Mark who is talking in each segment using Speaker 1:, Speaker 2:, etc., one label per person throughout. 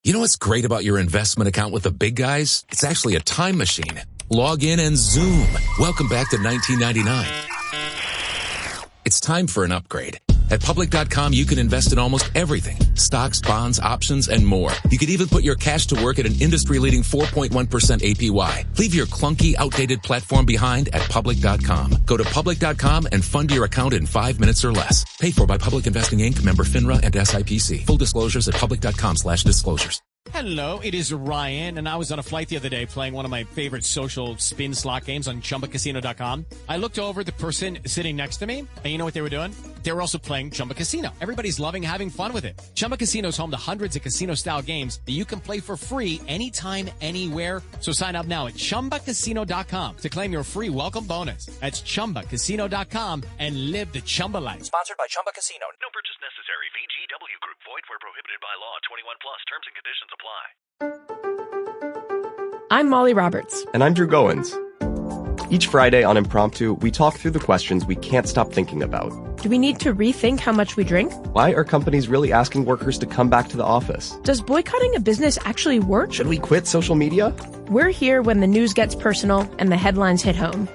Speaker 1: You know what's great about your investment account with the big guys? It's actually a time machine. Log in and zoom. Welcome back to 1999. It's time for an upgrade. At Public.com, you can invest in almost everything. Stocks, bonds, options, and more. You could even put your cash to work at an industry-leading 4.1% APY. Leave your clunky, outdated platform behind at Public.com. Go to Public.com and fund your account in 5 minutes or less. Paid for by Public Investing Inc., member FINRA and SIPC. Full disclosures at Public.com/disclosures.
Speaker 2: Hello, it is Ryan, and I was on a flight the other day playing one of my favorite social spin slot games on ChumbaCasino.com. I looked over at the person sitting next to me, and you know what they were doing? They were also playing Chumba Casino. Everybody's loving having fun with it. Chumba Casino is home to hundreds of casino-style games that you can play for free anytime, anywhere. So sign up now at ChumbaCasino.com to claim your free welcome bonus. That's ChumbaCasino.com and live the Chumba life.
Speaker 3: Sponsored by Chumba Casino.
Speaker 4: No purchase necessary. VGW Group. Void where prohibited by law. 21 plus. Terms and conditions apply.
Speaker 5: I'm Molly Roberts.
Speaker 6: And I'm Drew Goins. Each Friday on Impromptu, we talk through the questions we can't stop thinking about.
Speaker 5: Do we need to rethink how much we drink?
Speaker 6: Why are companies really asking workers to come back to the office?
Speaker 5: Does boycotting a business actually work?
Speaker 6: Should we quit social media?
Speaker 5: We're here when the news gets personal and the headlines hit home.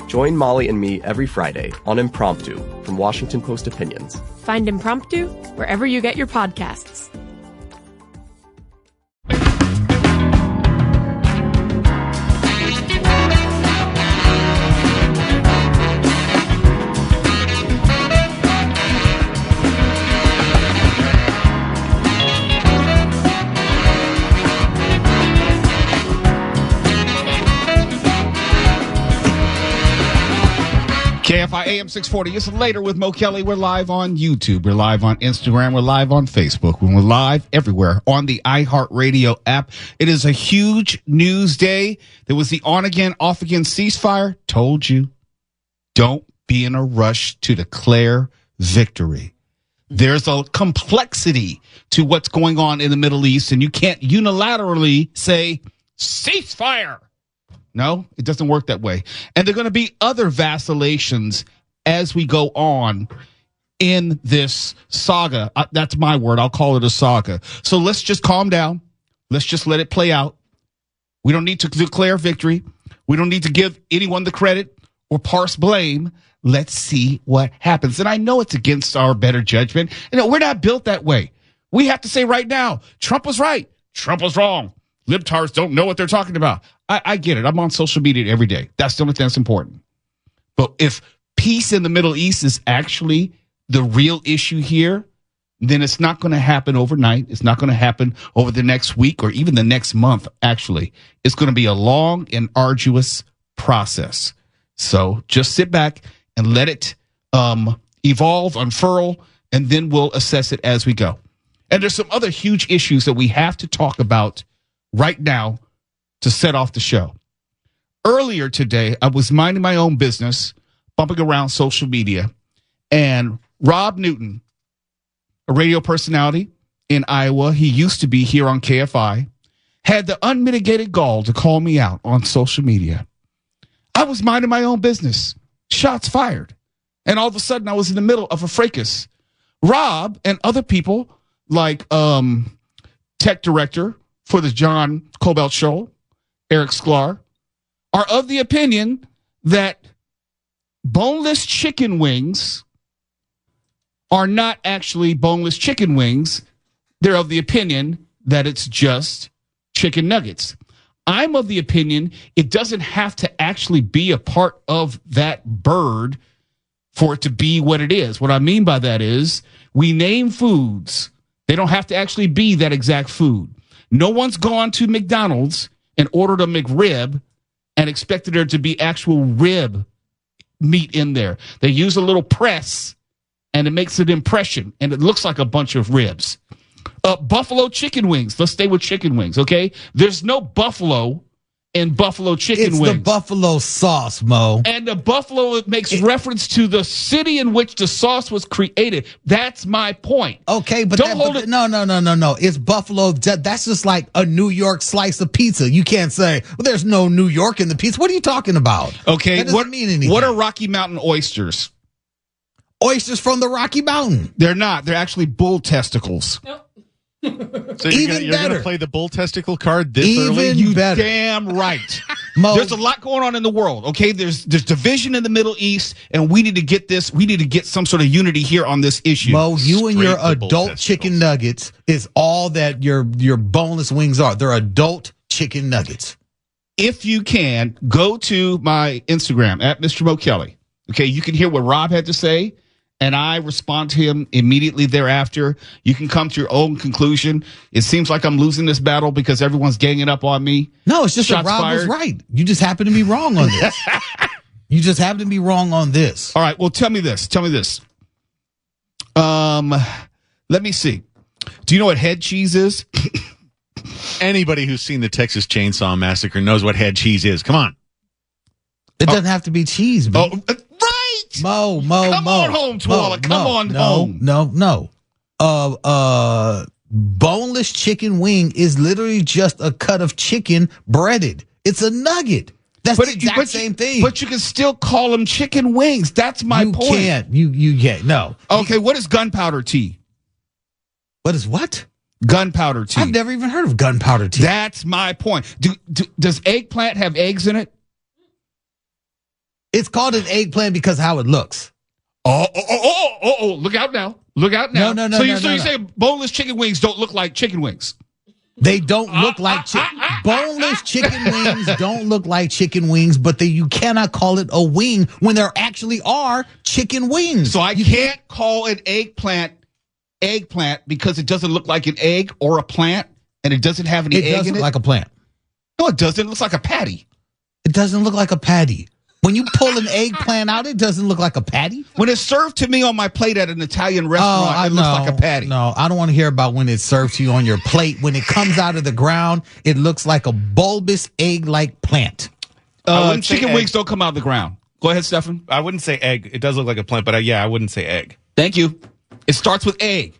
Speaker 6: Join Molly and me every Friday on Impromptu from Washington Post Opinions.
Speaker 5: Find Impromptu wherever you get your podcasts.
Speaker 7: KFI AM 640. It's later with Mo Kelly. We're live on YouTube. We're live on Instagram. We're live on Facebook. We're live everywhere on the iHeartRadio app. It is a huge news day. There was the on again, off again ceasefire. Told you, don't be in a rush to declare victory. There's a complexity to what's going on in the Middle East, and you can't unilaterally say ceasefire. No, it doesn't work that way. And there are going to be other vacillations as we go on in this saga. That's my word. I'll call it a saga. So let's just calm down. Let's just let it play out. We don't need to declare victory. We don't need to give anyone the credit or parse blame. Let's see what happens. And I know it's against our better judgment. We're not built that way. We have to say right now, Trump was right. Trump was wrong. Libtards don't know what they're talking about. I get it. I'm on social media every day. That's the only thing that's important. But if peace in the Middle East is actually the real issue here, then it's not going to happen overnight. It's not going to happen over the next week or even the next month, actually. It's going to be a long and arduous process. So just sit back and let it evolve, unfurl, and then we'll assess it as we go. And there's some other huge issues that we have to talk about right now to set off the show. Earlier today, I was minding my own business, bumping around social media, and Rob Newton, a radio personality in Iowa, he used to be here on KFI, had the unmitigated gall to call me out on social media. I was minding my own business. Shots fired. And all of a sudden, I was in the middle of a fracas. Rob and other people, like tech director for the John Cobalt Show, Eric Sklar, are of the opinion that boneless chicken wings are not actually boneless chicken wings. They're of the opinion that it's just chicken nuggets. I'm of the opinion it doesn't have to actually be a part of that bird for it to be what it is. What I mean by that is we name foods. They don't have to actually be that exact food. No one's gone to McDonald's and ordered a McRib and expected there to be actual rib meat in there. They use a little press and it makes an impression and it looks like a bunch of ribs. Buffalo chicken wings. Let's stay with chicken wings, okay? There's no buffalo in buffalo chicken wings.
Speaker 8: It's the buffalo sauce, Mo.
Speaker 7: And the buffalo makes reference to the city in which the sauce was created. That's my point.
Speaker 8: Okay, but
Speaker 7: don't hold it.
Speaker 8: No. It's buffalo. That's just like a New York slice of pizza. You can't say, well, there's no New York in the pizza. What are you talking about?
Speaker 7: Okay,
Speaker 8: that doesn't mean anything.
Speaker 7: What are Rocky Mountain oysters?
Speaker 8: Oysters from the Rocky Mountain.
Speaker 7: They're not. They're actually bull testicles.
Speaker 5: Nope.
Speaker 3: So
Speaker 8: Even
Speaker 3: you're
Speaker 8: better.
Speaker 3: gonna play the bull testicle card this
Speaker 8: Even
Speaker 3: early?
Speaker 7: You
Speaker 8: better.
Speaker 7: damn right.
Speaker 8: Mo,
Speaker 7: There's a lot going on in the world, okay? There's division in the Middle East, and we need to get this. We need to get some sort of unity here on this issue.
Speaker 8: Mo, you and your
Speaker 3: Straight to bull
Speaker 8: adult
Speaker 3: testicles.
Speaker 8: chicken nuggets is all that your boneless wings are. They're adult chicken nuggets.
Speaker 7: If you can, go to my Instagram at Mr. Mo Kelly. Okay, you can hear what Rob had to say, and I respond to him immediately thereafter. You can come to your own conclusion. It seems like I'm losing this battle because everyone's ganging up on me.
Speaker 8: No, it's just that
Speaker 7: Shots
Speaker 8: Rob was
Speaker 7: fired.
Speaker 8: right. You just happen to be wrong on this. You just happen to be wrong on this.
Speaker 7: All right, well, tell me this. Let me see. Do you know what head cheese is?
Speaker 3: Anybody who's seen the Texas Chainsaw Massacre knows what head cheese is. Come on.
Speaker 8: It doesn't have to be cheese, man.
Speaker 7: Right.
Speaker 8: Mo.
Speaker 7: Come on home, Twala. Come on home.
Speaker 8: No. Boneless chicken wing is literally just a cut of chicken breaded. It's a nugget. That's the exact same thing.
Speaker 7: But you can still call them chicken wings. That's my
Speaker 8: you
Speaker 7: point.
Speaker 8: can't. You can't. No.
Speaker 7: Okay, what is gunpowder tea?
Speaker 8: What is what?
Speaker 7: Gunpowder tea.
Speaker 8: I've never even heard of gunpowder tea.
Speaker 7: That's my point. Does eggplant have eggs in it?
Speaker 8: It's called an eggplant because of how it looks.
Speaker 7: Oh, look out now. Look out now.
Speaker 8: No,
Speaker 7: So you
Speaker 8: no.
Speaker 7: say boneless chicken wings don't look like chicken wings?
Speaker 8: They don't look like boneless chicken wings don't look like chicken wings, but you cannot call it a wing when there actually are chicken wings.
Speaker 7: So I can't call it eggplant because it doesn't look like an egg or a plant, and it doesn't have any
Speaker 8: It
Speaker 7: egg
Speaker 8: does
Speaker 7: in
Speaker 8: look
Speaker 7: it?
Speaker 8: like a plant.
Speaker 7: No, it doesn't. It looks like a patty.
Speaker 8: It doesn't look like a patty. When you pull an eggplant out, it doesn't look like a patty.
Speaker 7: When it's served to me on my plate at an Italian restaurant, it looks like a patty.
Speaker 8: No, I don't want to hear about when it's served to you on your plate. When it comes out of the ground, it looks like a bulbous egg-like plant.
Speaker 9: wouldn't say
Speaker 7: Chicken
Speaker 9: egg.
Speaker 7: wings don't come out of the ground. Go ahead, Stefan.
Speaker 9: I wouldn't say egg. It does look like a plant, but I wouldn't say egg.
Speaker 7: Thank you. It starts with egg.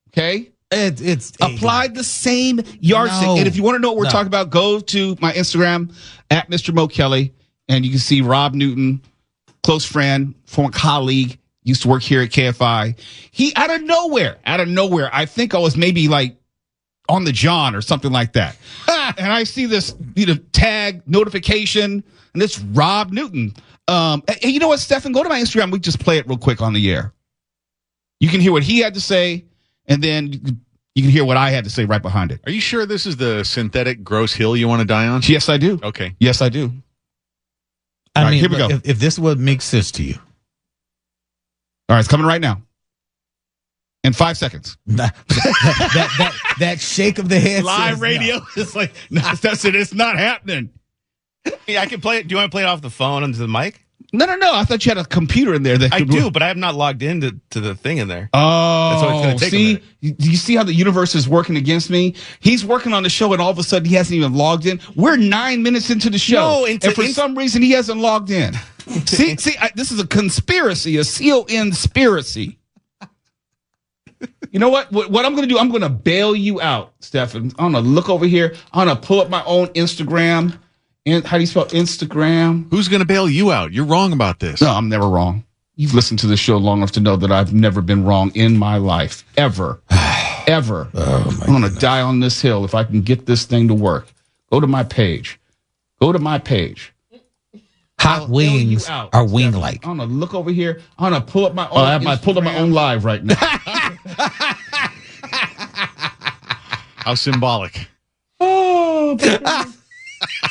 Speaker 7: Okay?
Speaker 8: It's
Speaker 7: Apply the same yardstick.
Speaker 8: No.
Speaker 7: And if you want to know what we're
Speaker 8: No.
Speaker 7: talking about, go to my Instagram at Mr. Mo Kelly, and you can see Rob Newton, close friend, former colleague, used to work here at KFI. He out of nowhere, I think I was maybe like on the John or something like that. And I see this tag notification, and it's Rob Newton. Hey, you know what, Stefan? Go to my Instagram. We just play it real quick on the air. You can hear what he had to say, and then you can hear what I had to say right behind it.
Speaker 3: Are you sure this is the synthetic gross hill you want to die on?
Speaker 7: Yes, I do.
Speaker 3: Okay.
Speaker 7: Yes, I do.
Speaker 8: I
Speaker 7: All right,
Speaker 8: mean,
Speaker 7: here we go.
Speaker 8: If this would make sense to you,
Speaker 7: All right, it's coming right now. In 5 seconds.
Speaker 8: that shake of the head.
Speaker 7: Live
Speaker 8: says
Speaker 7: radio.
Speaker 8: no.
Speaker 7: It's like, no, that's it. It's not happening.
Speaker 9: Yeah, I can play it. Do you want to play it off the phone onto the mic?
Speaker 7: No. I thought you had a computer in there. That
Speaker 9: I
Speaker 7: could
Speaker 9: do, but I have not logged into the thing in there.
Speaker 7: Oh,
Speaker 9: That's what it's gonna take a
Speaker 7: see,
Speaker 9: minute.
Speaker 7: do you see how the universe is working against me? He's working on the show, and all of a sudden he hasn't even logged in. We're 9 minutes into the show,
Speaker 9: No,
Speaker 7: and for some reason he hasn't logged in. see, this is a conspiracy, a conspiracy. You know what? What I'm going to do? I'm going to bail you out, Stefan. I'm going to look over here. I'm going to pull up my own Instagram. And how do you spell Instagram?
Speaker 3: Who's going to bail you out? You're wrong about this.
Speaker 7: No, I'm never wrong. You've listened to the show long enough to know that I've never been wrong in my life. Ever. Ever. I'm going to die on this hill if I can get this thing to work. Go to my page.
Speaker 8: Hot wings are wing-like.
Speaker 7: I'm going to look over here. I'm going to pull up my own. I pulled up my own live right now.
Speaker 3: How symbolic.
Speaker 7: Oh,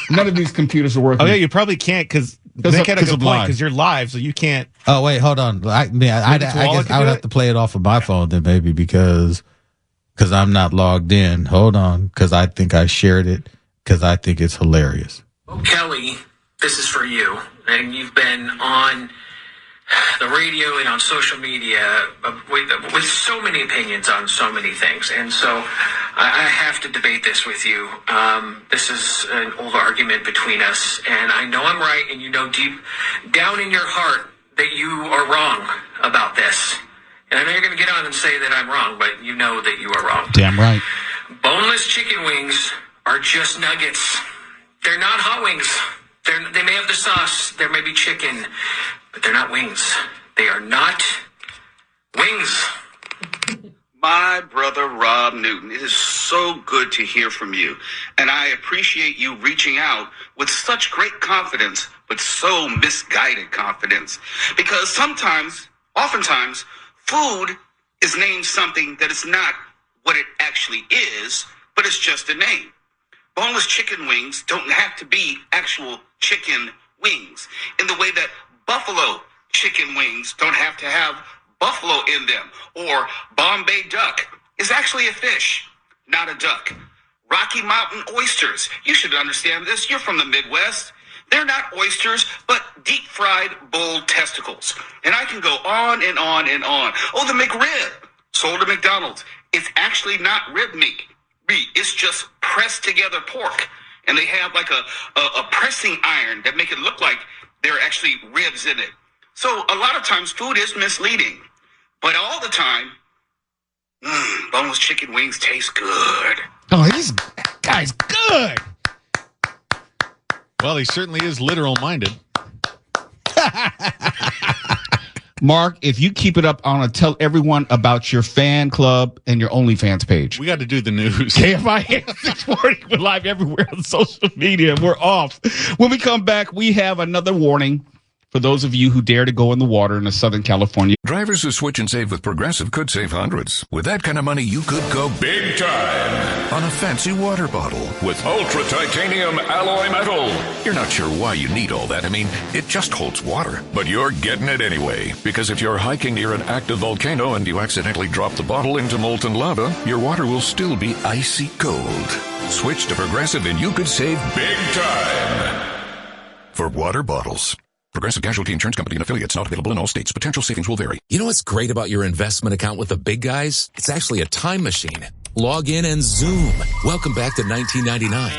Speaker 7: none of these computers are working.
Speaker 9: Oh yeah, you probably can't because Nick had a good point because you're live, so you can't.
Speaker 8: Oh wait, hold on. I guess I would have to play it off of my phone then, maybe, because I'm not logged in. Hold on, because I think I shared it because I think it's hilarious.
Speaker 10: Kelly, this is for you. And you've been on the radio and on social media with so many opinions on so many things. And so I have to debate this with you. This is an old argument between us. And I know I'm right, and you know deep down in your heart that you are wrong about this. And I know you're going to get on and say that I'm wrong, but you know that you are wrong.
Speaker 7: Damn right.
Speaker 10: Boneless chicken wings are just nuggets. They're not hot wings. They may have the sauce. There may be chicken, but they're not wings. They are not wings.
Speaker 11: My brother, Rob Newton, it is so good to hear from you. And I appreciate you reaching out with such great confidence, but so misguided confidence. Because oftentimes, food is named something that is not what it actually is, but it's just a name. Boneless chicken wings don't have to be actual chicken wings, in the way that buffalo chicken wings don't have to have buffalo in them, or Bombay duck is actually a fish, not a duck. Rocky Mountain oysters, you should understand this, you're from the Midwest. They're not oysters, but deep-fried bull testicles. And I can go on and on and on. Oh, the McRib, sold at McDonald's. It's actually not rib meat. It's just pressed together pork. And they have like a pressing iron that make it look like there are actually ribs in it. So a lot of times food is misleading. But all the time, boneless chicken wings taste good.
Speaker 7: Oh, this guy's good.
Speaker 3: Well, he certainly is literal-minded.
Speaker 7: Mark, if you keep it up, I want to tell everyone about your fan club and your OnlyFans page.
Speaker 3: We got to do the news.
Speaker 7: KFI 640. We're live everywhere on social media. We're off. When we come back, we have another warning for those of you who dare to go in the water in Southern California.
Speaker 12: Drivers who switch and save with Progressive could save hundreds. With that kind of money, you could go big time on a fancy water bottle with ultra titanium alloy metal. You're not sure why you need all that. I mean, it just holds water. But you're getting it anyway. Because if you're hiking near an active volcano and you accidentally drop the bottle into molten lava, your water will still be icy cold. Switch to Progressive and you could save big time for water bottles. Progressive Casualty Insurance Company and affiliates, not available in all states. Potential savings will vary.
Speaker 1: You know what's great about your investment account with the big guys? It's actually a time machine. Log in and zoom. Welcome back to 1999.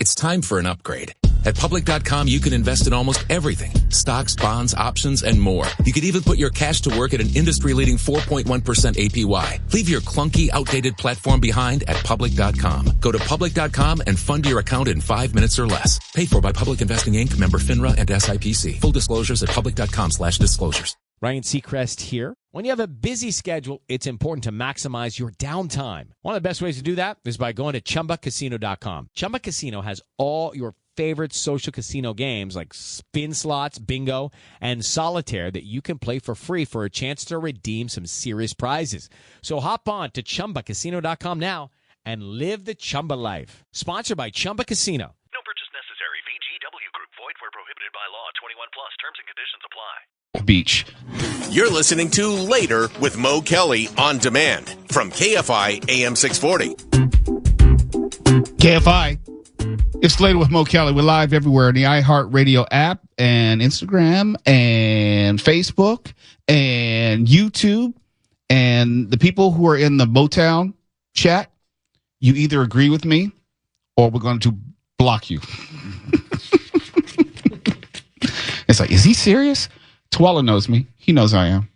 Speaker 1: It's time for an upgrade. At Public.com, you can invest in almost everything. Stocks, bonds, options, and more. You could even put your cash to work at an industry-leading 4.1% APY. Leave your clunky, outdated platform behind at Public.com. Go to Public.com and fund your account in 5 minutes or less. Paid for by Public Investing Inc., member FINRA and SIPC. Full disclosures at Public.com/disclosures.
Speaker 2: Ryan Seacrest here. When you have a busy schedule, it's important to maximize your downtime. One of the best ways to do that is by going to ChumbaCasino.com. Chumba Casino has all your favorite social casino games like spin slots, bingo, and solitaire that you can play for free for a chance to redeem some serious prizes. So hop on to ChumbaCasino.com now and live the Chumba life. Sponsored by Chumba Casino.
Speaker 4: No purchase necessary. VGW Group. Void where prohibited by law. 21 plus. Terms and conditions apply.
Speaker 7: Beach.
Speaker 13: You're listening to Later with Mo Kelly on demand from KFI AM 640.
Speaker 7: KFI. It's Later with Mo Kelly. We're live everywhere in the iHeartRadio app and Instagram and Facebook and YouTube. And the people who are in the Motown chat, you either agree with me or we're going to block you. It's like, is he serious? Twala knows me. He knows I am.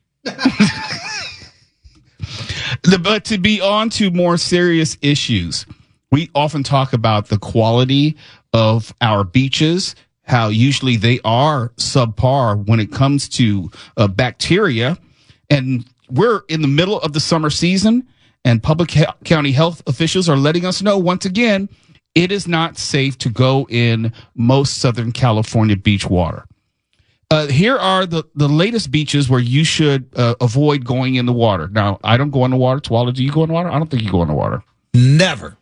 Speaker 7: But to be on to more serious issues, we often talk about the quality of our beaches, how usually they are subpar when it comes to bacteria. And we're in the middle of the summer season, and public county health officials are letting us know once again, it is not safe to go in most Southern California beach water. Here are the latest beaches where you should avoid going in the water. Now, I don't go in the water. Twala, do you go in the water? I don't think you go in the water.
Speaker 8: Never.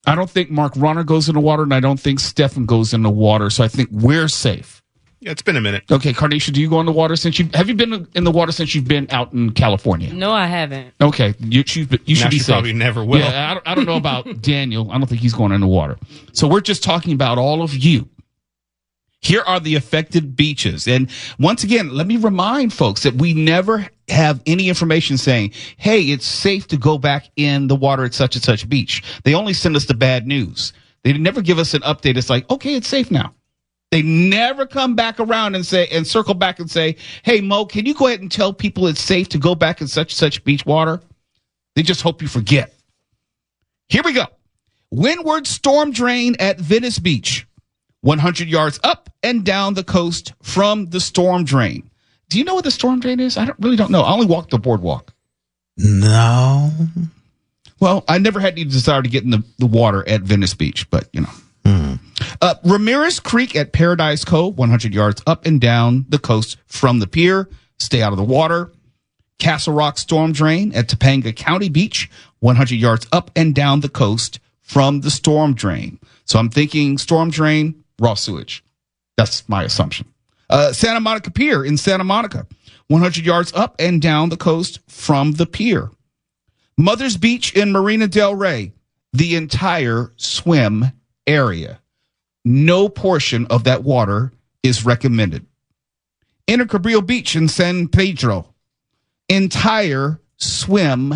Speaker 7: I don't think Mark Ronner goes in the water, and I don't think Stefan goes in the water. So I think we're safe.
Speaker 3: Yeah, it's been a minute.
Speaker 7: Okay, Carnation, do you go in the water have you been in the water since you've been out in California?
Speaker 14: No, I haven't.
Speaker 7: Okay, you should be safe.
Speaker 3: Probably never will.
Speaker 7: Yeah, I don't know about Daniel. I don't think he's going in the water. So we're just talking about all of you. Here are the affected beaches. And once again, let me remind folks that we never have any information saying, hey, it's safe to go back in the water at such and such beach. They only send us the bad news. They never give us an update. It's like, okay, it's safe now. They never come back around and circle back and say, hey, Mo, can you go ahead and tell people it's safe to go back in such and such beach water? They just hope you forget. Here we go. Windward storm drain at Venice Beach. 100 yards up and down the coast from the storm drain. Do you know what the storm drain is? I really don't know. I only walked the boardwalk.
Speaker 8: No.
Speaker 7: Well, I never had any desire to get in the water at Venice Beach, but, you know. Ramirez Creek at Paradise Cove, 100 yards up and down the coast from the pier. Stay out of the water. Castle Rock Storm Drain at Topanga County Beach, 100 yards up and down the coast from the storm drain. So I'm thinking storm drain, raw sewage. That's my assumption. Santa Monica Pier in Santa Monica, 100 yards up and down the coast from the pier. Mother's Beach in Marina Del Rey, the entire swim area. No portion of that water is recommended. Inner Cabrillo Beach in San Pedro, entire swim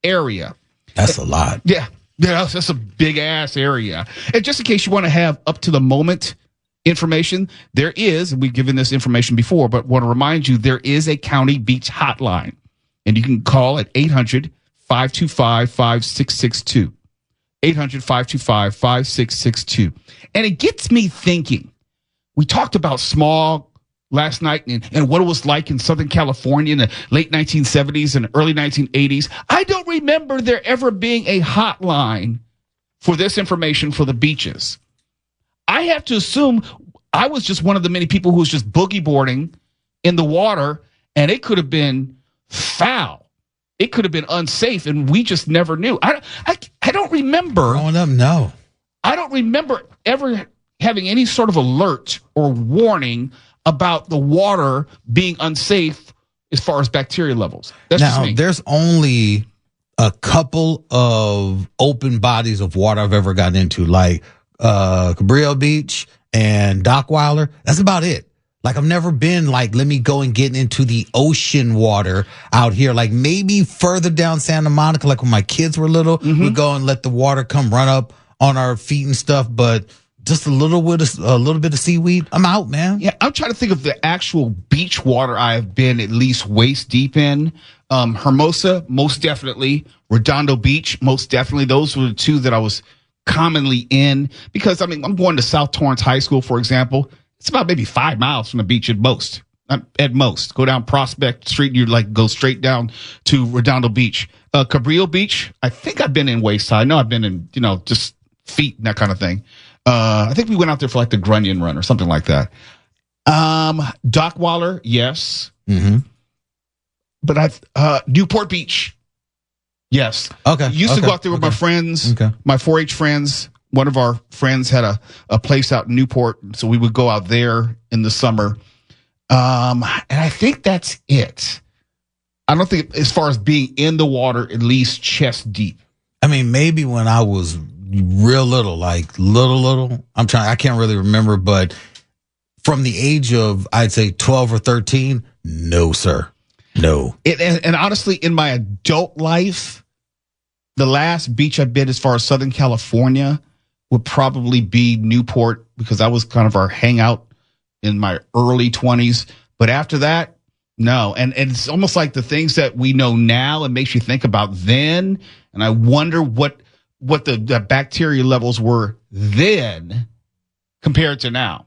Speaker 7: area.
Speaker 8: That's a lot.
Speaker 7: Yeah, that's a big ass area. And just in case you want to have up to the moment information, there is, and we've given this information before, but want to remind you, there is a county beach hotline, and you can call at 800-525-5662. 800-525-5662. And it gets me thinking. We talked about smog last night and what it was like in Southern California in the late 1970s and early 1980s. I don't remember there ever being a hotline for this information for the beaches. I have to assume I was just one of the many people who was just boogie boarding in the water, and it could have been foul. It could have been unsafe, and we just never knew. I don't remember.
Speaker 8: Growing up, no.
Speaker 7: I don't remember ever having any sort of alert or warning about the water being unsafe as far as bacteria levels. That's
Speaker 8: now, there's only a couple of open bodies of water I've ever gotten into, like Cabrillo Beach and Dockweiler. That's about it. Like, I've never been like, let me go and get into the ocean water out here. Like, maybe further down Santa Monica, like when my kids were little, we'd go and let the water come run up on our feet and stuff. But just a little bit of seaweed, I'm out, man.
Speaker 7: Yeah, I'm trying to think of the actual beach water I have been at least waist deep in. Hermosa, most definitely. Redondo Beach, most definitely. Those were the two that I was commonly in. Because, I mean, I'm going to South Torrance High School, for example. It's about maybe 5 miles from the beach at most. At most. Go down Prospect Street and you like go straight down to Redondo Beach. Cabrillo Beach, I think I've been in waist high. I know I've been in, just feet and that kind of thing. I think we went out there for like the Grunion Run or something like that. Dockweiler, yes. But Newport Beach, yes.
Speaker 8: Okay.
Speaker 7: Used to go out there with my friends, my 4-H friends. One of our friends had a place out in Newport, so we would go out there in the summer. And I think that's it. I don't think, as far as being in the water, at least chest deep.
Speaker 8: I mean, maybe when I was real little, like little. I can't really remember, but from the age of, I'd say 12 or 13, no, sir. No.
Speaker 7: And honestly, in my adult life, the last beach I've been as far as Southern California would probably be Newport, because that was kind of our hangout in my early 20s. But after that, no. And it's almost like the things that we know now, it makes you think about then. And I wonder what the bacteria levels were then compared to now.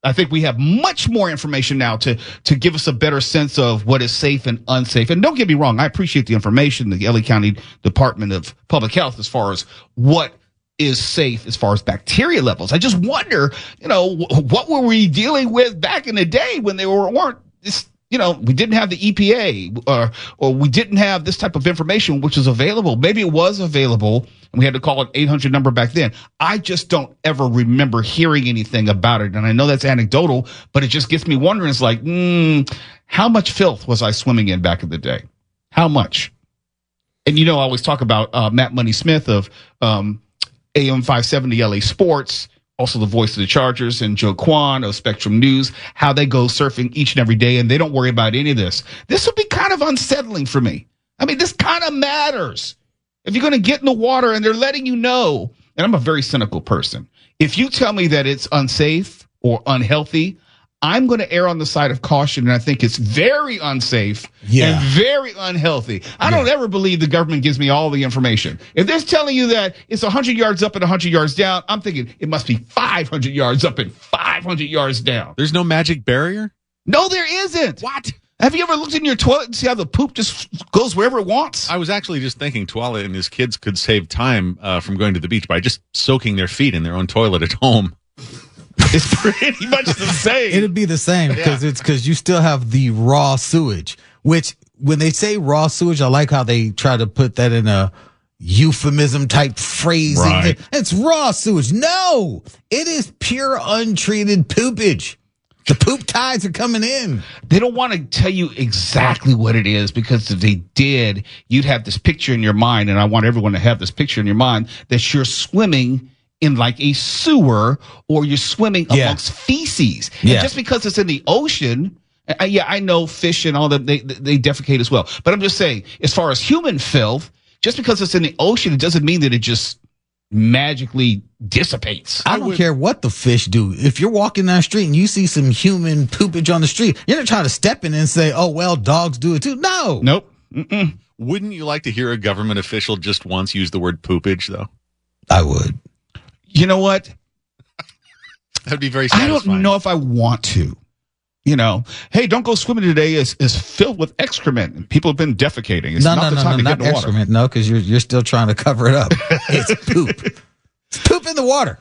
Speaker 7: I think we have much more information now to give us a better sense of what is safe and unsafe. And don't get me wrong, I appreciate the information, the LA County Department of Public Health, as far as what is safe as far as bacteria levels. I just wonder, what were we dealing with back in the day when they weren't this, we didn't have the EPA or we didn't have this type of information, which is available. Maybe it was available and we had to call an 800 number back then. I just don't ever remember hearing anything about it. And I know that's anecdotal, but it just gets me wondering. It's like, how much filth was I swimming in back in the day? How much? And I always talk about Matt Money Smith of AM 570 LA Sports, also the voice of the Chargers, and Joe Kwan of Spectrum News, how they go surfing each and every day, and they don't worry about any of this. This would be kind of unsettling for me. I mean, this kind of matters. If you're going to get in the water and they're letting you know, and I'm a very cynical person, if you tell me that it's unsafe or unhealthy, I'm going to err on the side of caution, and I think it's very unsafe and very unhealthy. I don't ever believe the government gives me all the information. If they're telling you that it's 100 yards up and 100 yards down, I'm thinking it must be 500 yards up and 500 yards down.
Speaker 3: There's no magic barrier?
Speaker 7: No, there isn't.
Speaker 3: What?
Speaker 7: Have you ever looked in your toilet and see how the poop just goes wherever it wants?
Speaker 3: I was actually just thinking Twala and his kids could save time from going to the beach by just soaking their feet in their own toilet at home.
Speaker 7: It's pretty much the same.
Speaker 8: It'd be the same because you still have the raw sewage, which when they say raw sewage, I like how they try to put that in a euphemism type phrasing.
Speaker 7: Right.
Speaker 8: It's raw sewage. No, it is pure untreated poopage. The poop tides are coming in.
Speaker 7: They don't want to tell you exactly what it is, because if they did, you'd have this picture in your mind, and I want everyone to have this picture in your mind that you're swimming in like a sewer, or you're swimming amongst feces. And just because it's in the ocean, I know fish and all that, they defecate as well. But I'm just saying, as far as human filth, just because it's in the ocean, it doesn't mean that it just magically dissipates.
Speaker 8: I don't care what the fish do. If you're walking down the street and you see some human poopage on the street, you're not trying to step in and say, oh, well, dogs do it too. No.
Speaker 7: Nope.
Speaker 3: Wouldn't you like to hear a government official just once use the word poopage, though?
Speaker 8: I would.
Speaker 7: You know what?
Speaker 3: That'd be very satisfying.
Speaker 7: I don't know if I want to. You know, hey, don't go swimming today is filled with excrement, and people have been defecating. It's not the time to get in the
Speaker 8: excrement.
Speaker 7: water.
Speaker 8: No, because you're still trying to cover it up. It's poop. It's poop in the water.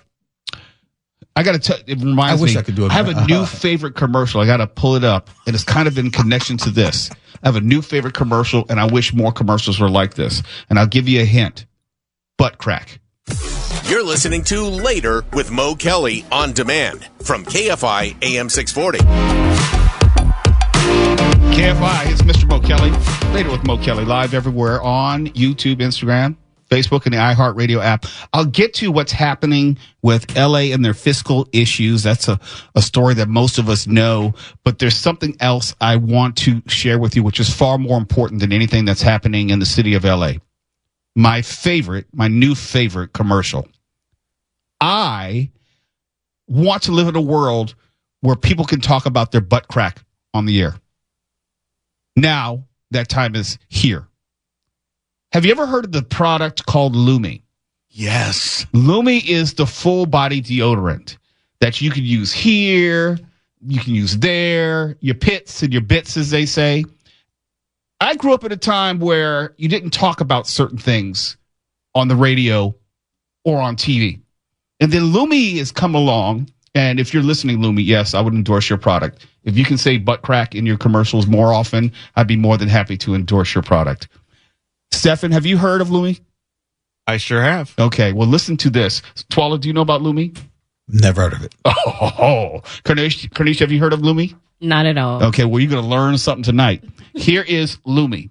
Speaker 7: I got to tell. It reminds me.
Speaker 8: I could do it.
Speaker 7: I have a new favorite commercial. I got to pull it up, and it's kind of in connection to this. I have a new favorite commercial, and I wish more commercials were like this. And I'll give you a hint: butt crack.
Speaker 13: You're listening to Later with Mo Kelly on demand from KFI AM 640.
Speaker 7: KFI, it's Mr. Mo Kelly. Later with Mo Kelly, live everywhere on YouTube, Instagram, Facebook, and the iHeartRadio app. I'll get to what's happening with LA and their fiscal issues. That's a story that most of us know. But there's something else I want to share with you, which is far more important than anything that's happening in the city of LA. My new favorite commercial. I want to live in a world where people can talk about their butt crack on the air. Now that time is here. Have you ever heard of the product called Lumi?
Speaker 3: Yes.
Speaker 7: Lumi is the full body deodorant that you can use here, you can use there, your pits and your bits, as they say. I grew up at a time where you didn't talk about certain things on the radio or on TV. And then Lumi has come along, and if you're listening, Lumi, yes, I would endorse your product. If you can say butt crack in your commercials more often, I'd be more than happy to endorse your product. Stefan, have you heard of Lumi?
Speaker 9: I sure have.
Speaker 7: Okay, well, listen to this. Twala, do you know about Lumi?
Speaker 8: Never heard of it.
Speaker 7: Oh, Karnish, have you heard of Lumi?
Speaker 14: Not at all.
Speaker 7: Okay, well, you're going to learn something tonight. Here is Lumi.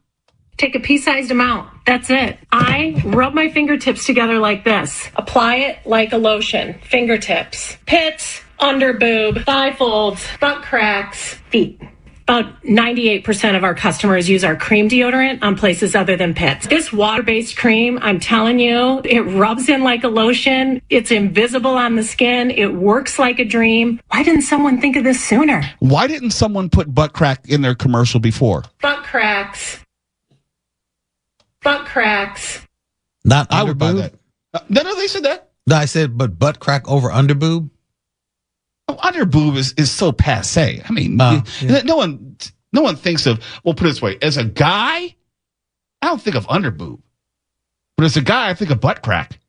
Speaker 15: Take a pea-sized amount. That's it. I rub my fingertips together like this. Apply it like a lotion. Fingertips, pits, under boob, thigh folds, butt cracks, feet. About 98% of our customers use our cream deodorant on places other than pits. This water-based cream, I'm telling you, it rubs in like a lotion. It's invisible on the skin. It works like a dream. Why didn't someone think of this sooner?
Speaker 7: Why didn't someone put butt crack in their commercial before?
Speaker 15: Butt cracks. Butt cracks.
Speaker 8: Not
Speaker 7: I
Speaker 8: under
Speaker 7: would buy
Speaker 8: boob?
Speaker 7: that. No, they said that.
Speaker 8: No, I said, but butt crack over under boob?
Speaker 7: Oh, under boob is so passe. I mean, no one thinks of, well, put it this way, as a guy, I don't think of under boob. But as a guy, I think of butt crack.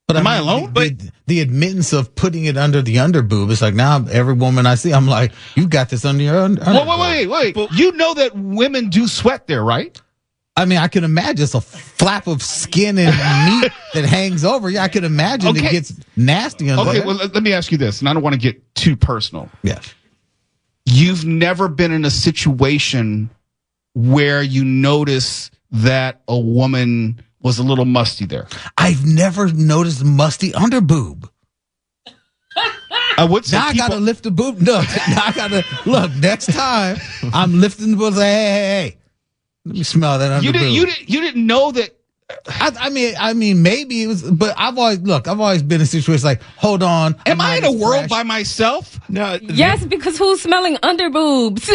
Speaker 8: But
Speaker 7: Am I alone?
Speaker 8: But the admittance of putting it under the under boob, it's like now every woman I see, I'm like, you got this under your under.
Speaker 7: Wait. You know that women do sweat there, right?
Speaker 8: I mean, I can imagine it's a flap of skin and meat that hangs over. Yeah, I can imagine it gets nasty under there.
Speaker 7: Okay, well, let me ask you this, and I don't want to get too personal.
Speaker 8: Yeah.
Speaker 7: You've never been in a situation where you notice that a woman was a little musty there?
Speaker 8: I've never noticed musty under boob.
Speaker 7: I would say
Speaker 8: now I gotta lift the boob. No, now I gotta look. Next time I'm lifting the boob. Say, hey. Let me smell that under boob.
Speaker 7: You didn't know that.
Speaker 8: I mean, maybe it was, but I've always been in a situation like, hold on.
Speaker 7: Am I in a world by myself?
Speaker 9: No.
Speaker 14: Yes, because who's smelling under boobs?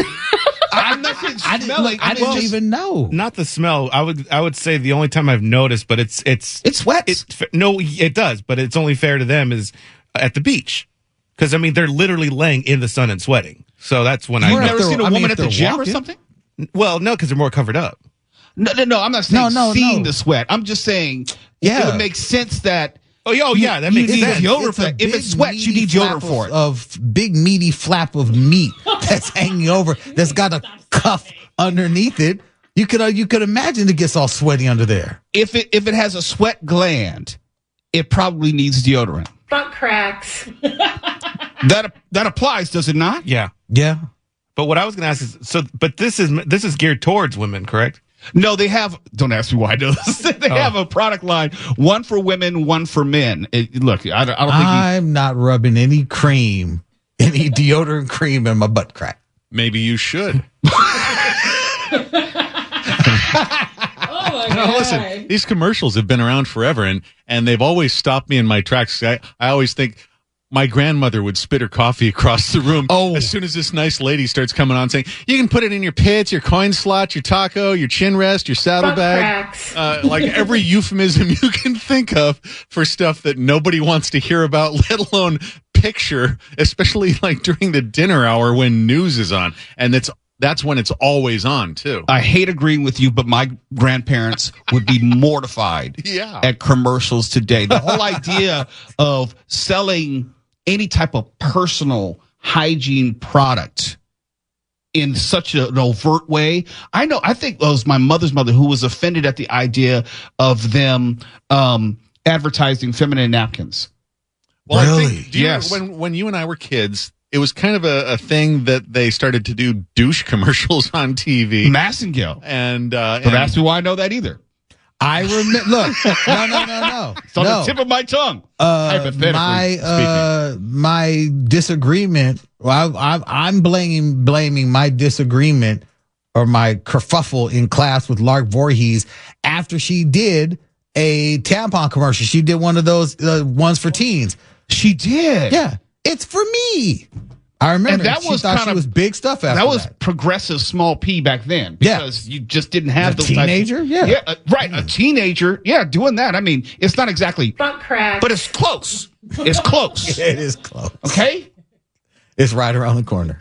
Speaker 7: I'm not smelling.
Speaker 8: I didn't even know.
Speaker 9: Not the smell. I would say the only time I've noticed, but it's
Speaker 7: wet.
Speaker 9: No, it does, but it's only fair to them is at the beach. Because, I mean, they're literally laying in the sun and sweating. So that's when
Speaker 7: You've never seen a woman at the gym or something?
Speaker 9: Well, no, because they're more covered up.
Speaker 7: No. I'm not saying seeing the sweat. I'm just saying it would make sense that.
Speaker 9: Oh, yeah, that makes sense.
Speaker 7: Deodorant for if it sweats, you need deodorant for it.
Speaker 8: Of big meaty flap of meat that's hanging over, that's got a cuff underneath it. You could imagine it gets all sweaty under there.
Speaker 7: If it has a sweat gland, it probably needs deodorant.
Speaker 15: Butt cracks.
Speaker 7: That applies, does it not?
Speaker 9: Yeah. But what I was going to ask is, but this is geared towards women, correct?
Speaker 7: No, they have. Don't ask me why I know this. They have a product line, one for women, one for men. Look, I don't think
Speaker 8: I'm not rubbing any deodorant cream in my butt crack.
Speaker 3: Maybe you should.
Speaker 14: Oh my God.
Speaker 3: Listen, these commercials have been around forever, and they've always stopped me in my tracks. I always think my grandmother would spit her coffee across the room as soon as this nice lady starts coming on saying, you can put it in your pits, your coin slot, your taco, your chin rest, your saddlebag. Like every euphemism you can think of for stuff that nobody wants to hear about, let alone picture, especially like during the dinner hour when news is on. And that's when it's always on, too.
Speaker 7: I hate agreeing with you, but my grandparents would be mortified at commercials today. The whole idea of selling any type of personal hygiene product in such an overt way. I think it was my mother's mother who was offended at the idea of them advertising feminine napkins.
Speaker 3: Well,
Speaker 8: really?
Speaker 3: I think, yes. When you and I were kids, it was kind of a thing that they started to do douche commercials on TV.
Speaker 7: Massengale.
Speaker 3: And
Speaker 7: don't ask me why I know that either.
Speaker 8: I remember. Look, no.
Speaker 7: It's on the tip of my tongue. Hypothetically
Speaker 8: my disagreement. Well, I'm blaming my disagreement or my kerfuffle in class with Lark Voorhees after she did a tampon commercial. She did one of those ones for teens.
Speaker 7: She did.
Speaker 8: Yeah, it's for me. I remember.
Speaker 7: And
Speaker 8: she thought she was big stuff after that.
Speaker 7: That was progressive small P back then because you just didn't have those
Speaker 8: teenager.
Speaker 7: Right. A teenager. Yeah, doing that. I mean, it's not exactly
Speaker 15: butt crack,
Speaker 7: but it's close. It's close.
Speaker 8: It is close.
Speaker 7: Okay,
Speaker 8: it's right around the corner.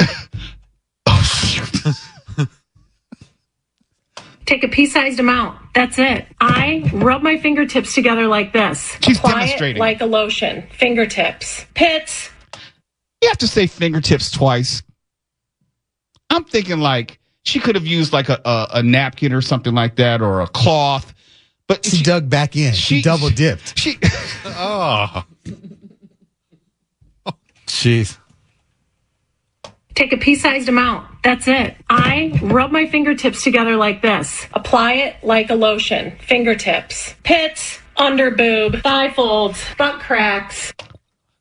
Speaker 15: Take a pea-sized amount. That's it. I rub my fingertips together like this.
Speaker 7: She's
Speaker 15: Apply
Speaker 7: demonstrating
Speaker 15: it like a lotion. Fingertips, pits.
Speaker 7: You have to say fingertips twice. I'm thinking like she could have used like a napkin or something like that or a cloth. But
Speaker 8: she dug back in. She double dipped.
Speaker 9: Jeez.
Speaker 15: Take a pea-sized amount. That's it. I rub my fingertips together like this. Apply it like a lotion. Fingertips, pits, under boob, thigh folds, butt cracks.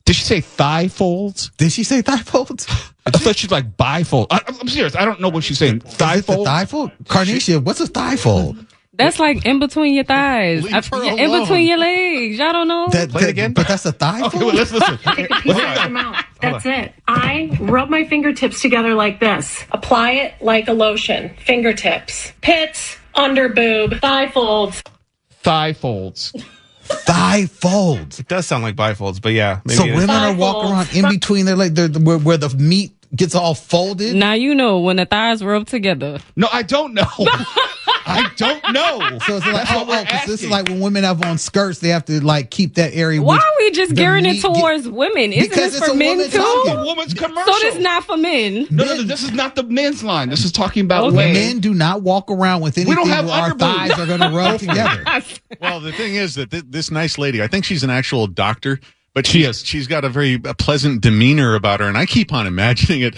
Speaker 7: Did she say thigh folds?
Speaker 8: Did she say thigh folds?
Speaker 7: I thought she's like bifold. I'm serious. I don't know what she's saying. Thigh fold?
Speaker 8: Thigh fold? Carnation, what's a thigh fold?
Speaker 14: That's like in between your thighs. In between your legs. Y'all don't know?
Speaker 8: Play it again? But that's a thigh fold?
Speaker 7: Okay, well, let's listen.
Speaker 15: Take a pea-sized amount. That's it. I rub my fingertips together like this. Apply it like a lotion. Fingertips, pits, under boob, thigh folds.
Speaker 7: Thigh folds.
Speaker 8: Thigh folds.
Speaker 9: It does sound like bifolds, but yeah.
Speaker 8: So women are walking around in between their like where the meat gets all folded.
Speaker 14: Now you know when the thighs rub together.
Speaker 7: No, I don't know. I don't know.
Speaker 8: So it's like, because this is like when women have on skirts, they have to like keep that area.
Speaker 14: Why are we just gearing it towards women? Isn't this for men too?
Speaker 7: It's a woman's commercial.
Speaker 14: So this is not for men.
Speaker 7: No, this is not the men's line. This is talking about women.
Speaker 8: Men do not walk around with anything where our thighs are going to rub together.
Speaker 3: Well, the thing is that this nice lady, I think she's an actual doctor, but she's got a very pleasant demeanor about her, and I keep on imagining it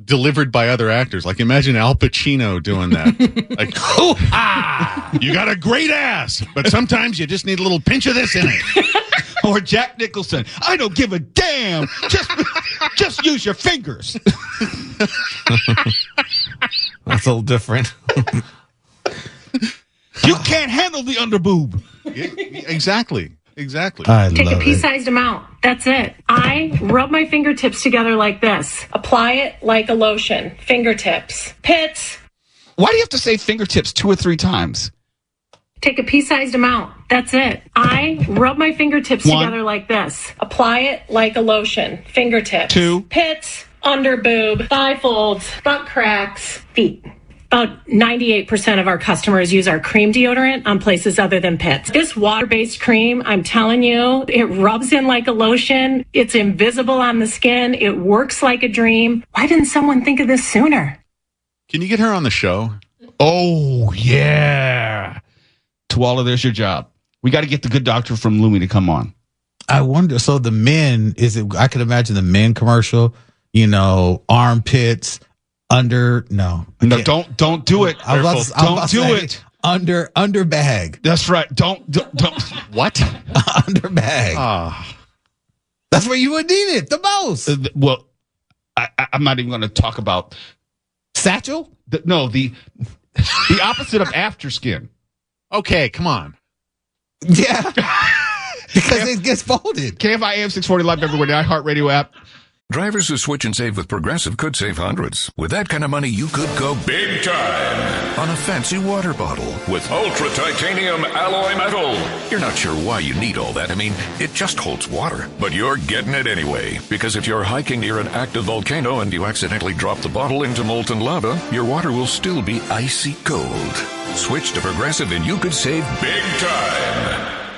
Speaker 3: delivered by other actors. Like, imagine Al Pacino doing that. Like, you got a great ass, but sometimes you just need a little pinch of this in it.
Speaker 7: Or Jack Nicholson. I don't give a damn. Just use your fingers.
Speaker 9: That's a little different.
Speaker 7: You can't handle the underboob.
Speaker 3: Exactly.
Speaker 15: Take a pea-sized amount. That's it. I rub my fingertips together like this. Apply it like a lotion. Fingertips, pits.
Speaker 7: Why do you have to say fingertips 2 or 3 times?
Speaker 15: Take a pea-sized amount. That's it. I rub my fingertips together like this. Apply it like a lotion. Fingertips,
Speaker 7: 2,
Speaker 15: pits, under boob, thigh folds, butt cracks, feet. About 98% of our customers use our cream deodorant on places other than pits. This water-based cream, I'm telling you, it rubs in like a lotion. It's invisible on the skin. It works like a dream. Why didn't someone think of this sooner?
Speaker 3: Can you get her on the show?
Speaker 7: Oh, yeah. Tuala, there's your job. We got to get the good doctor from Lumi to come on.
Speaker 8: I wonder, so the men, I could imagine the men commercial, armpits, don't
Speaker 7: do it. Don't do it.
Speaker 8: Under bag.
Speaker 7: That's right. Don't.
Speaker 3: What?
Speaker 8: Under bag. That's where you would need it the most.
Speaker 7: Well, I'm not even going to talk about
Speaker 8: satchel.
Speaker 7: The opposite of after skin.
Speaker 3: Okay, come on.
Speaker 8: Yeah, because it gets folded.
Speaker 7: KFI AM 640 live everywhere. The iHeartRadio app.
Speaker 12: Drivers who switch and save with Progressive could save hundreds. With that kind of money, you could go big time on a fancy water bottle with ultra titanium alloy metal. You're not sure why you need all that. I mean, it just holds water. But you're getting it anyway. Because if you're hiking near an active volcano and you accidentally drop the bottle into molten lava, your water will still be icy cold. Switch to Progressive and you could save big time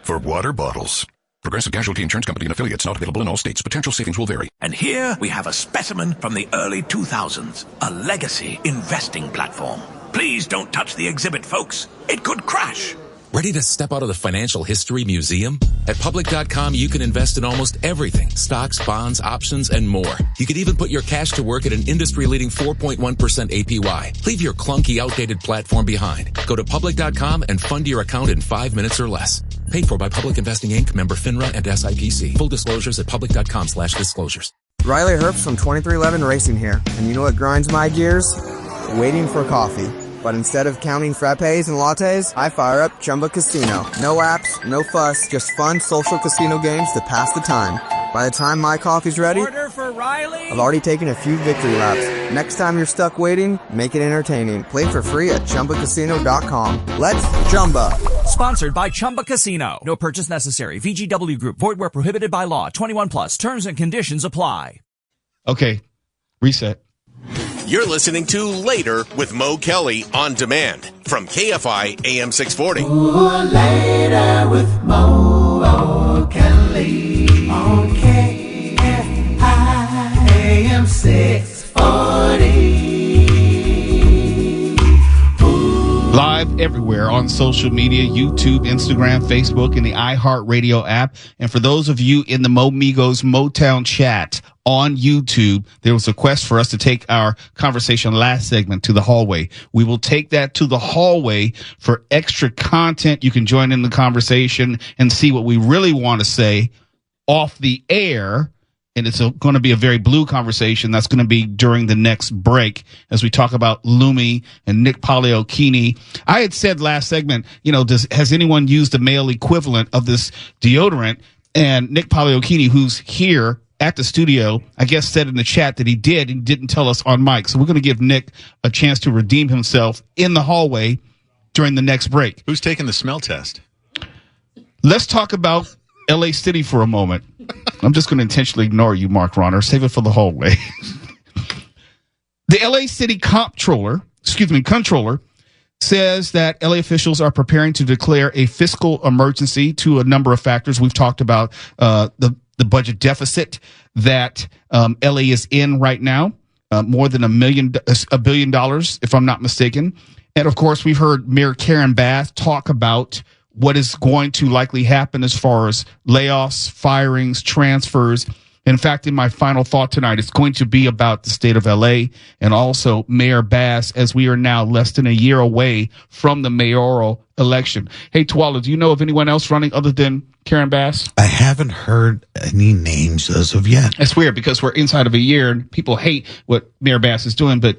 Speaker 12: for water bottles. Progressive Casualty Insurance Company and affiliates, not available in all states. Potential savings will vary.
Speaker 16: And here we have a specimen from the early 2000s, a legacy investing platform. Please don't touch the exhibit, folks. It could crash.
Speaker 1: Ready to step out of the financial history museum? At public.com, you can invest in almost everything. Stocks, bonds, options, and more. You could even put your cash to work at an industry-leading 4.1% APY. Leave your clunky, outdated platform behind. Go to public.com and fund your account in 5 minutes or less. Paid for by Public Investing Inc., member FINRA and SIPC. Full disclosures at public.com/disclosures.
Speaker 17: Riley Herbst from 2311 Racing here. And you know what grinds my gears? Waiting for coffee. But instead of counting frappes and lattes, I fire up Chumba Casino. No apps, no fuss, just fun social casino games to pass the time. By the time my coffee's ready,
Speaker 16: Order for Riley.
Speaker 17: I've already taken a few victory laps. Next time you're stuck waiting, make it entertaining. Play for free at ChumbaCasino.com. Let's Chumba.
Speaker 18: Sponsored by Chumba Casino. No purchase necessary. VGW Group. Void where prohibited by law. 21 plus. Terms and conditions apply.
Speaker 7: Okay. Reset.
Speaker 13: You're listening to Later with Mo Kelly on demand from KFI AM 640.
Speaker 19: Ooh, Later with Mo Kelly on KFI AM 640.
Speaker 7: Live everywhere on social media, YouTube, Instagram, Facebook, and the iHeartRadio app. And for those of you in the Mo Migos Motown chat on YouTube, there was a request for us to take our conversation last segment to the hallway. We will take that to the hallway for extra content. You can join in the conversation and see what we really want to say off the air. And it's going to be a very blue conversation. That's going to be during the next break as we talk about Lumi and Nick Paleokini. I had said last segment, has anyone used the male equivalent of this deodorant? And Nick Paleokini, who's here at the studio, I guess said in the chat that he did and didn't tell us on mic. So we're going to give Nick a chance to redeem himself in the hallway during the next break.
Speaker 3: Who's taking the smell test?
Speaker 7: Let's talk about LA City for a moment. I'm just going to intentionally ignore you, Mark Ronner. Save it for the hallway. The LA City controller says that LA officials are preparing to declare a fiscal emergency to a number of factors. We've talked about the budget deficit that LA is in right now, more than $1 billion, if I'm not mistaken. And of course, we've heard Mayor Karen Bass talk about what is going to likely happen as far as layoffs, firings, transfers. In fact, in my final thought tonight, it's going to be about the state of LA and also Mayor Bass, as we are now less than a year away from the mayoral election. Hey, Tuala, do you know of anyone else running other than Karen Bass?
Speaker 8: I haven't heard any names as of yet.
Speaker 7: That's weird because we're inside of a year and people hate what Mayor Bass is doing, but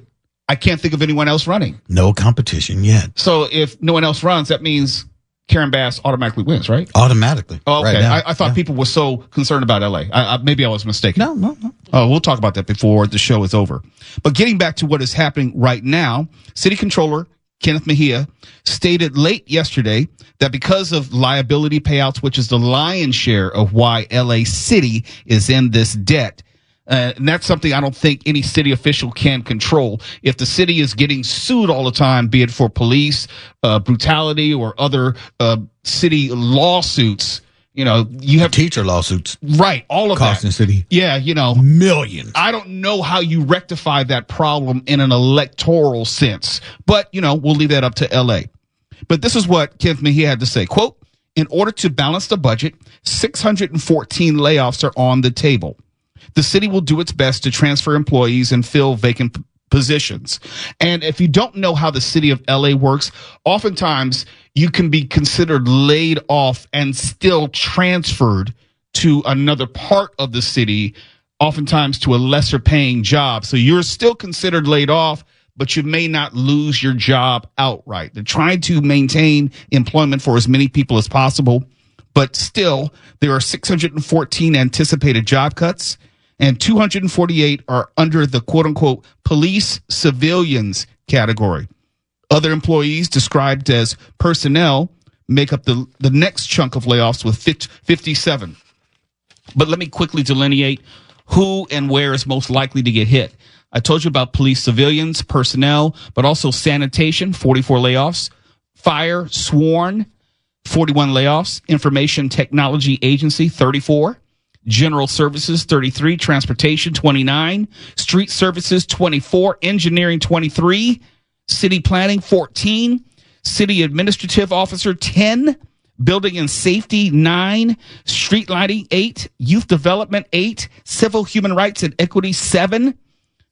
Speaker 7: I can't think of anyone else running.
Speaker 8: No competition yet.
Speaker 7: So if no one else runs, that means Karen Bass automatically wins, right?
Speaker 8: Automatically.
Speaker 7: Oh, okay.
Speaker 8: Right
Speaker 7: I thought people were so concerned about LA. Maybe I was mistaken.
Speaker 8: No.
Speaker 7: Oh, we'll talk about that before the show is over. But getting back to what is happening right now, City Controller Kenneth Mejia stated late yesterday that because of liability payouts, which is the lion's share of why LA City is in this debt, And that's something I don't think any city official can control. If the city is getting sued all the time, be it for police brutality or other city lawsuits, you have
Speaker 8: teacher lawsuits,
Speaker 7: right? All of
Speaker 8: costing
Speaker 7: that.
Speaker 8: City, millions.
Speaker 7: I don't know how you rectify that problem in an electoral sense, but we'll leave that up to L.A. But this is what Kenneth Mejia had to say. Quote, in order to balance the budget, 614 layoffs are on the table. The city will do its best to transfer employees and fill vacant positions. And if you don't know how the city of LA works, oftentimes you can be considered laid off and still transferred to another part of the city, oftentimes to a lesser paying job. So you're still considered laid off, but you may not lose your job outright. They're trying to maintain employment for as many people as possible, but still there are 614 anticipated job cuts, and 248 are under the quote-unquote police civilians category. Other employees, described as personnel, make up the next chunk of layoffs with 57. But let me quickly delineate who and where is most likely to get hit. I told you about police civilians, personnel, but also sanitation, 44 layoffs, fire, sworn, 41 layoffs, information technology agency, 34, general services, 33, transportation, 29, street services, 24, engineering, 23, city planning, 14, city administrative officer, 10, building and safety, 9, street lighting, 8, youth development, 8, civil human rights and equity, 7,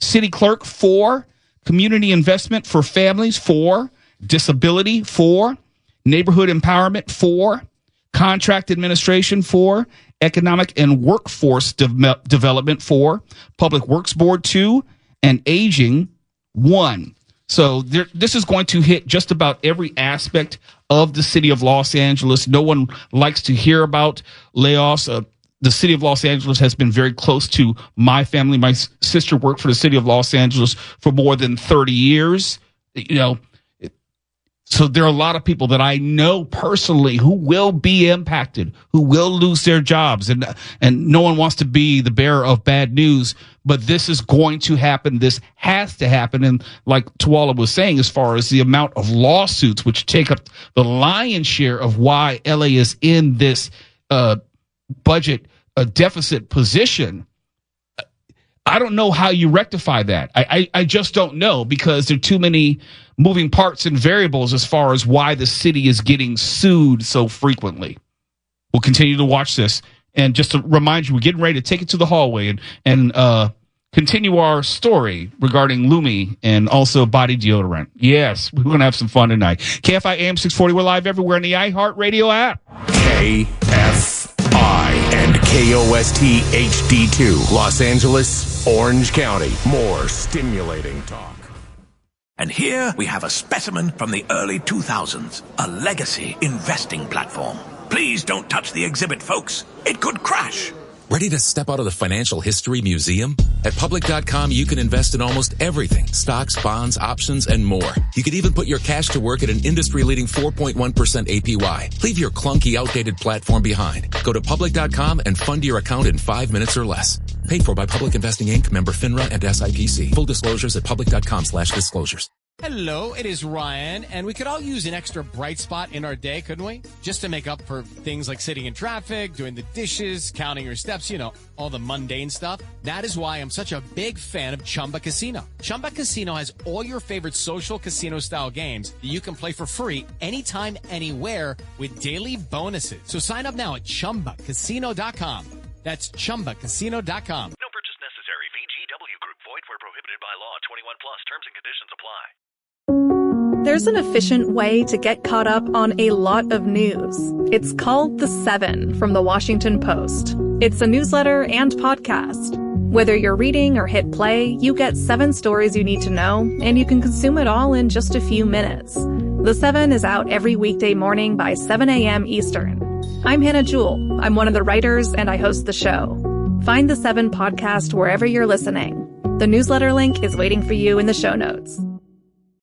Speaker 7: city clerk, 4, community investment for families, 4, disability, 4, neighborhood empowerment, 4, contract administration, 4, economic and workforce development, 4, public works board, 2, and aging, 1. So this is going to hit just about every aspect of the city of Los Angeles. No one likes to hear about layoffs. The city of Los Angeles has been very close to my family. My sister worked for the city of Los Angeles for more than 30 years. So there are a lot of people that I know personally who will be impacted, who will lose their jobs. And no one wants to be the bearer of bad news, but this is going to happen. This has to happen. And like Tuala was saying, as far as the amount of lawsuits, which take up the lion's share of why LA is in this budget deficit position, I don't know how you rectify that. I just don't know, because there are too many moving parts and variables as far as why the city is getting sued so frequently. We'll continue to watch this. And just to remind you, we're getting ready to take it to the hallway and continue our story regarding Lumi and also body deodorant. Yes, we're going to have some fun tonight. KFI AM 640, we're live everywhere in the iHeartRadio app.
Speaker 13: KFI and KOST HD2, Los Angeles, Orange County. More stimulating talk.
Speaker 16: And here we have a specimen from the early 2000s, a legacy investing platform. Please don't touch the exhibit, folks. It could crash.
Speaker 1: Ready to step out of the financial history museum? At Public.com, you can invest in almost everything. Stocks, bonds, options, and more. You can even put your cash to work at an industry-leading 4.1% APY. Leave your clunky, outdated platform behind. Go to Public.com and fund your account in 5 minutes or less. Paid for by Public Investing Inc., member FINRA and SIPC. Full disclosures at Public.com/disclosures.
Speaker 2: Hello, it is Ryan, and we could all use an extra bright spot in our day, couldn't we? Just to make up for things like sitting in traffic, doing the dishes, counting your steps, all the mundane stuff. That is why I'm such a big fan of Chumba Casino. Chumba Casino has all your favorite social casino-style games that you can play for free anytime, anywhere with daily bonuses. So sign up now at ChumbaCasino.com. That's ChumbaCasino.com.
Speaker 4: No purchase necessary. VGW Group. Void where prohibited by law. 21 plus. Terms and conditions apply.
Speaker 20: There's an efficient way to get caught up on a lot of news. It's called The 7 from The Washington Post. It's a newsletter and podcast. Whether you're reading or hit play, you get 7 stories you need to know, and you can consume it all in just a few minutes. The 7 is out every weekday morning by 7 a.m. Eastern. I'm Hannah Jewell. I'm one of the writers, and I host the show. Find The 7 podcast wherever you're listening. The newsletter link is waiting for you in the show notes.